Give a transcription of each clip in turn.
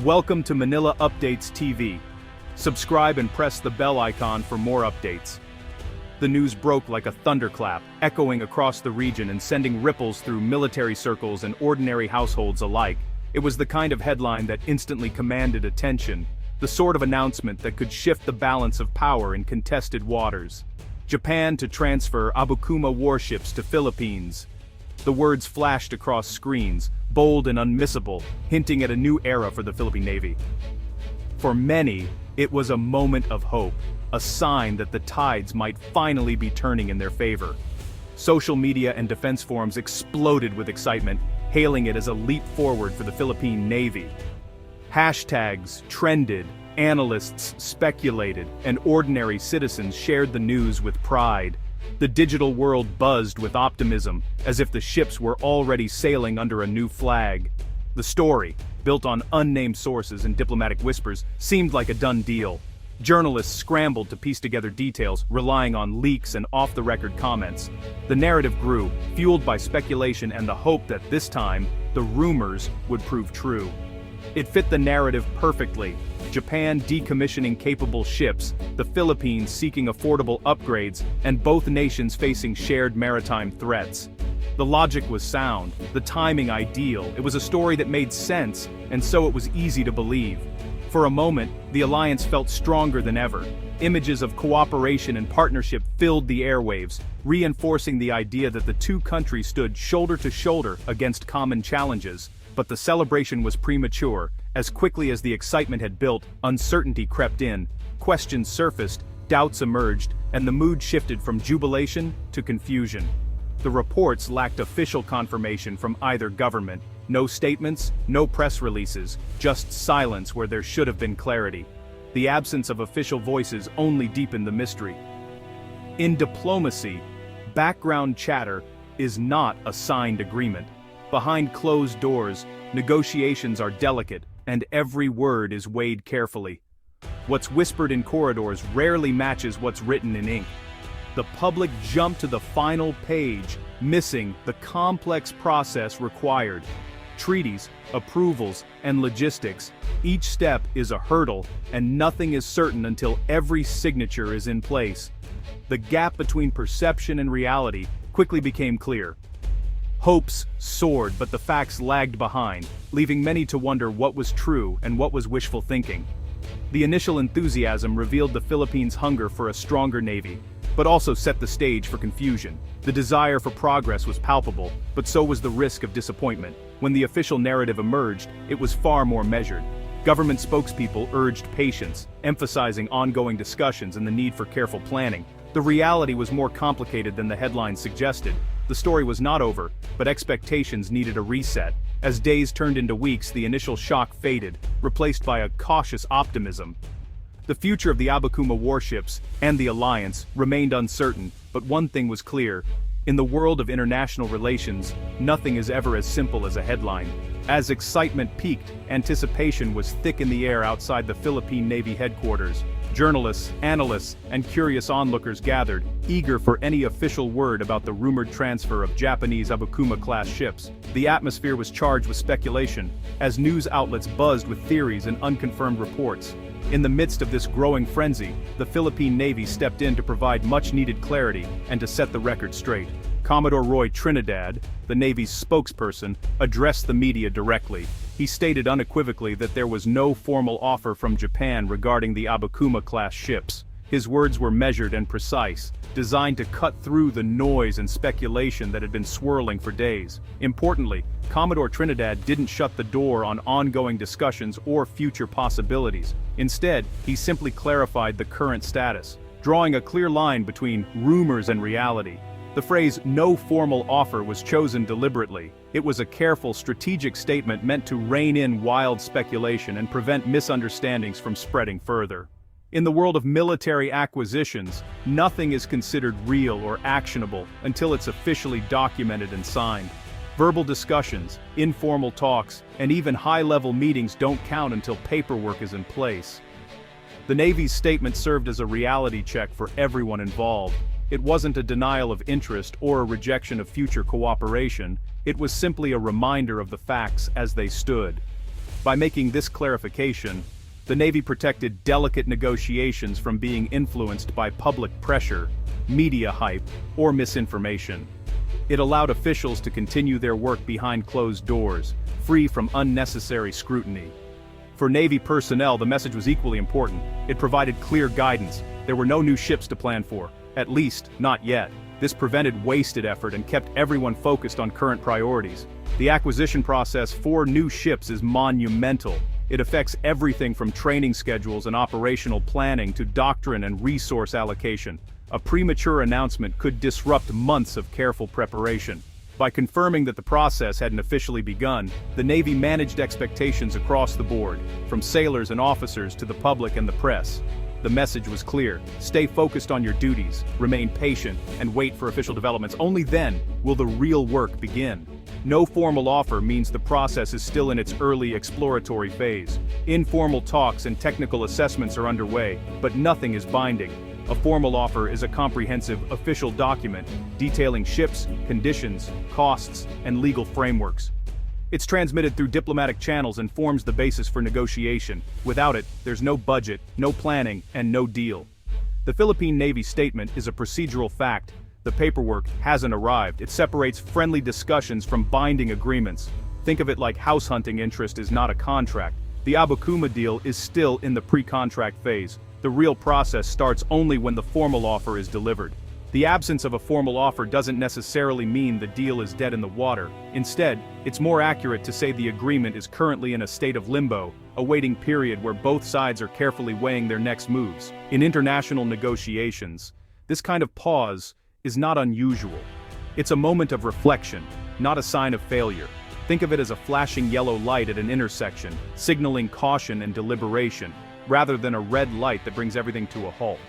Welcome to Manila Updates TV. Subscribe and press the bell icon for more updates. The news broke like a thunderclap, echoing across the region and sending ripples through military circles and ordinary households alike. It was the kind of headline that instantly commanded attention, the sort of announcement that could shift the balance of power in contested waters. Japan to transfer Abukuma warships to Philippines. The words flashed across screens, bold and unmissable, hinting at a new era for the Philippine Navy. For many, it was a moment of hope, a sign that the tides might finally be turning in their favor. Social media and defense forums exploded with excitement, hailing it as a leap forward for the Philippine Navy. Hashtags trended, analysts speculated, and ordinary citizens shared the news with pride. The digital world buzzed with optimism, as if the ships were already sailing under a new flag. The story, built on unnamed sources and diplomatic whispers, seemed like a done deal. Journalists scrambled to piece together details, relying on leaks and off-the-record comments. The narrative grew, fueled by speculation and the hope that this time, the rumors would prove true. It fit the narrative perfectly. Japan decommissioning capable ships, the Philippines seeking affordable upgrades, and both nations facing shared maritime threats. The logic was sound, the timing ideal. It was a story that made sense, and so it was easy to believe. For a moment, the alliance felt stronger than ever. Images of cooperation and partnership filled the airwaves, reinforcing the idea that the two countries stood shoulder to shoulder against common challenges. But the celebration was premature. As quickly as the excitement had built, uncertainty crept in, questions surfaced, doubts emerged, and the mood shifted from jubilation to confusion. The reports lacked official confirmation from either government. No statements, no press releases, just silence where there should have been clarity. The absence of official voices only deepened the mystery. In diplomacy, background chatter is not a signed agreement. Behind closed doors, negotiations are delicate, and every word is weighed carefully. What's whispered in corridors rarely matches what's written in ink. The public jumped to the final page, missing the complex process required. Treaties, approvals, and logistics. Each step is a hurdle, and nothing is certain until every signature is in place. The gap between perception and reality quickly became clear. Hopes soared, but the facts lagged behind, leaving many to wonder what was true and what was wishful thinking. The initial enthusiasm revealed the Philippines' hunger for a stronger navy, but also set the stage for confusion. The desire for progress was palpable, but so was the risk of disappointment. When the official narrative emerged, it was far more measured. Government spokespeople urged patience, emphasizing ongoing discussions and the need for careful planning. The reality was more complicated than the headlines suggested. The story was not over, but expectations needed a reset. As days turned into weeks, the initial shock faded, replaced by a cautious optimism. The future of the Abukuma warships and the alliance remained uncertain, but one thing was clear. In the world of international relations, nothing is ever as simple as a headline. As excitement peaked, anticipation was thick in the air outside the Philippine Navy headquarters. Journalists, analysts, and curious onlookers gathered, eager for any official word about the rumored transfer of Japanese Abukuma-Class ships. The atmosphere was charged with speculation, as news outlets buzzed with theories and unconfirmed reports. In the midst of this growing frenzy, the Philippine Navy stepped in to provide much-needed clarity and to set the record straight. Commodore Roy Trinidad, the Navy's spokesperson, addressed the media directly. He stated unequivocally that there was no formal offer from Japan regarding the Abukuma-class ships. His words were measured and precise, designed to cut through the noise and speculation that had been swirling for days. Importantly, Commodore Trinidad didn't shut the door on ongoing discussions or future possibilities. Instead, he simply clarified the current status, drawing a clear line between rumors and reality. The phrase "no formal offer" was chosen deliberately. It was a careful, strategic statement meant to rein in wild speculation and prevent misunderstandings from spreading further. In the world of military acquisitions, nothing is considered real or actionable until it's officially documented and signed. Verbal discussions, informal talks, and even high-level meetings don't count until paperwork is in place. The Navy's statement served as a reality check for everyone involved. It wasn't a denial of interest or a rejection of future cooperation, it was simply a reminder of the facts as they stood. By making this clarification, the Navy protected delicate negotiations from being influenced by public pressure, media hype, or misinformation. It allowed officials to continue their work behind closed doors, free from unnecessary scrutiny. For Navy personnel, the message was equally important. It provided clear guidance. There were no new ships to plan for, at least, not yet. This prevented wasted effort and kept everyone focused on current priorities. The acquisition process for new ships is monumental. It affects everything from training schedules and operational planning to doctrine and resource allocation. A premature announcement could disrupt months of careful preparation. By confirming that the process hadn't officially begun, the Navy managed expectations across the board, from sailors and officers to the public and the press. The message was clear: stay focused on your duties, remain patient, and wait for official developments. Only then will the real work begin. No formal offer means the process is still in its early exploratory phase. Informal talks and technical assessments are underway, but nothing is binding. A formal offer is a comprehensive, official document detailing ships, conditions, costs, and legal frameworks. It's transmitted through diplomatic channels and forms the basis for negotiation. Without it, there's no budget, no planning, and no deal. The Philippine Navy statement is a procedural fact. The paperwork hasn't arrived. It separates friendly discussions from binding agreements. Think of it like house hunting interest is not a contract. The Abukuma deal is still in the pre-contract phase. The real process starts only when the formal offer is delivered. The absence of a formal offer doesn't necessarily mean the deal is dead in the water. Instead, it's more accurate to say the agreement is currently in a state of limbo, a waiting period where both sides are carefully weighing their next moves. In international negotiations, this kind of pause is not unusual. It's a moment of reflection, not a sign of failure. Think of it as a flashing yellow light at an intersection, signaling caution and deliberation, rather than a red light that brings everything to a halt.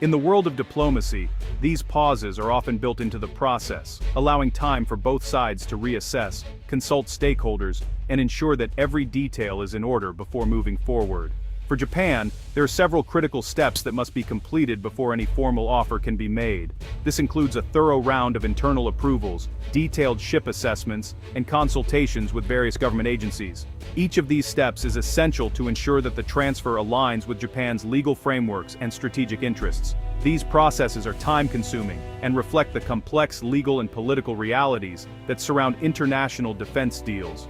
In the world of diplomacy, these pauses are often built into the process, allowing time for both sides to reassess, consult stakeholders, and ensure that every detail is in order before moving forward. For Japan, there are several critical steps that must be completed before any formal offer can be made. This includes a thorough round of internal approvals, detailed ship assessments, and consultations with various government agencies. Each of these steps is essential to ensure that the transfer aligns with Japan's legal frameworks and strategic interests. These processes are time-consuming and reflect the complex legal and political realities that surround international defense deals.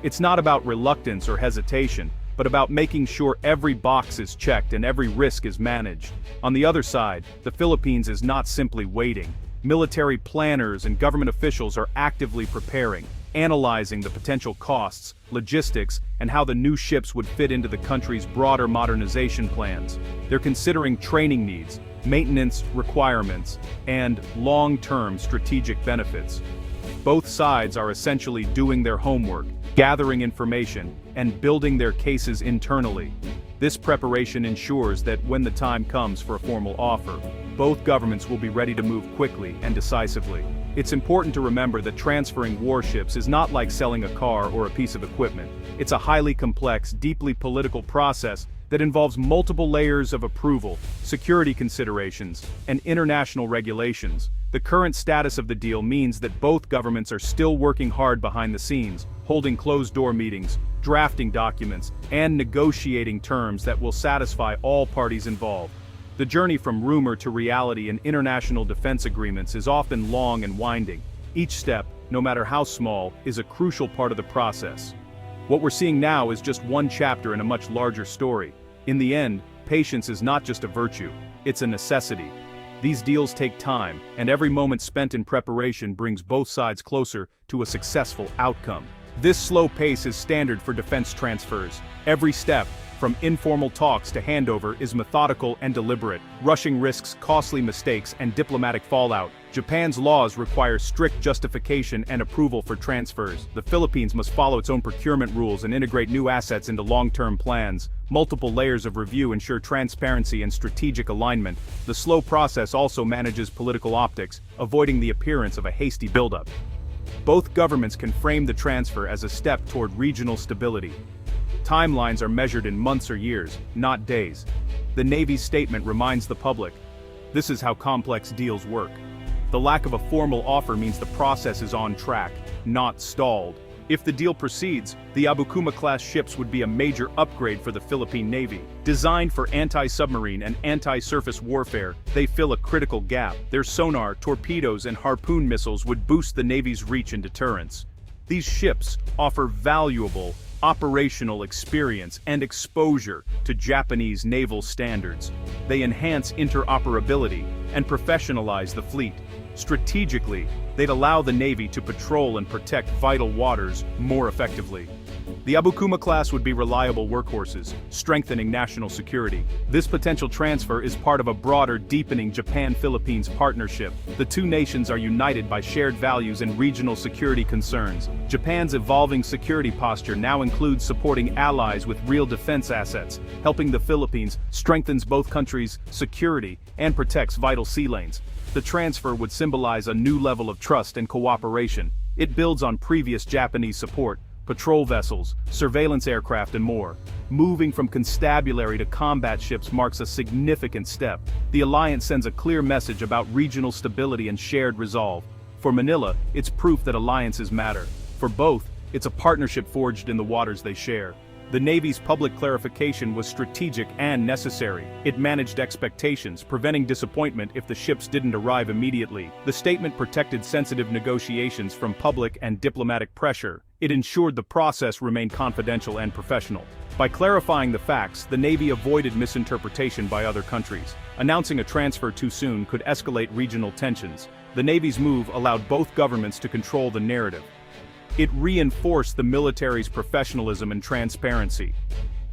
It's not about reluctance or hesitation, but about making sure every box is checked and every risk is managed. On the other side, the Philippines is not simply waiting. Military planners and government officials are actively preparing, analyzing the potential costs, logistics, and how the new ships would fit into the country's broader modernization plans. They're considering training needs, maintenance requirements, and long-term strategic benefits. Both sides are essentially doing their homework, gathering information, and building their cases internally. This preparation ensures that when the time comes for a formal offer, both governments will be ready to move quickly and decisively. It's important to remember that transferring warships is not like selling a car or a piece of equipment. It's a highly complex, deeply political process that involves multiple layers of approval, security considerations, and international regulations. The current status of the deal means that both governments are still working hard behind the scenes, holding closed-door meetings, drafting documents, and negotiating terms that will satisfy all parties involved. The journey from rumor to reality in international defense agreements is often long and winding. Each step, no matter how small, is a crucial part of the process. What we're seeing now is just one chapter in a much larger story. In the end, patience is not just a virtue, it's a necessity. These deals take time, and every moment spent in preparation brings both sides closer to a successful outcome. This slow pace is standard for defense transfers. Every step, from informal talks to handover, is methodical and deliberate. Rushing risks costly mistakes and diplomatic fallout. Japan's laws require strict justification and approval for transfers. The Philippines must follow its own procurement rules and integrate new assets into long-term plans. Multiple layers of review ensure transparency and strategic alignment. The slow process also manages political optics, avoiding the appearance of a hasty buildup. Both governments can frame the transfer as a step toward regional stability. Timelines are measured in months or years, not days. The Navy's statement reminds the public, this is how complex deals work. The lack of a formal offer means the process is on track, not stalled. If the deal proceeds, the Abukuma-Class ships would be a major upgrade for the Philippine Navy. Designed for anti-submarine and anti-surface warfare, they fill a critical gap. Their sonar, torpedoes, and harpoon missiles would boost the Navy's reach and deterrence. These ships offer valuable operational experience and exposure to Japanese naval standards. They enhance interoperability and professionalize the fleet. Strategically, they'd allow the Navy to patrol and protect vital waters more effectively. The Abukuma-Class would be reliable workhorses, strengthening national security. This potential transfer is part of a broader, deepening Japan-Philippines partnership. The two nations are united by shared values and regional security concerns. Japan's evolving security posture now includes supporting allies with real defense assets. Helping the Philippines strengthens both countries' security and protects vital sea lanes. The transfer would symbolize a new level of trust and cooperation. It builds on previous Japanese support, patrol vessels, surveillance aircraft, and more. Moving from constabulary to combat ships marks a significant step. The alliance sends a clear message about regional stability and shared resolve. For Manila, it's proof that alliances matter. For both, it's a partnership forged in the waters they share. The Navy's public clarification was strategic and necessary. It managed expectations, preventing disappointment if the ships didn't arrive immediately. The statement protected sensitive negotiations from public and diplomatic pressure. It ensured the process remained confidential and professional. By clarifying the facts, the Navy avoided misinterpretation by other countries. Announcing a transfer too soon could escalate regional tensions. The Navy's move allowed both governments to control the narrative. It reinforced the military's professionalism and transparency.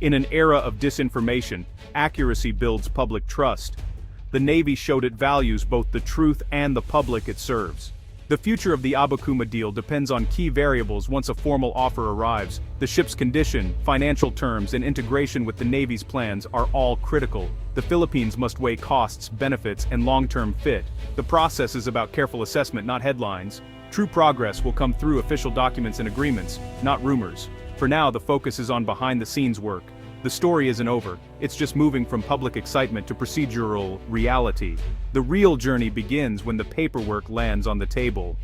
In an era of disinformation, accuracy builds public trust. The Navy showed it values both the truth and the public it serves. The future of the Abukuma deal depends on key variables once a formal offer arrives. The ship's condition, financial terms, and integration with the Navy's plans are all critical. The Philippines must weigh costs, benefits, and long-term fit. The process is about careful assessment, not headlines. True progress will come through official documents and agreements, not rumors. For now, the focus is on behind-the-scenes work. The story isn't over, it's just moving from public excitement to procedural reality. The real journey begins when the paperwork lands on the table.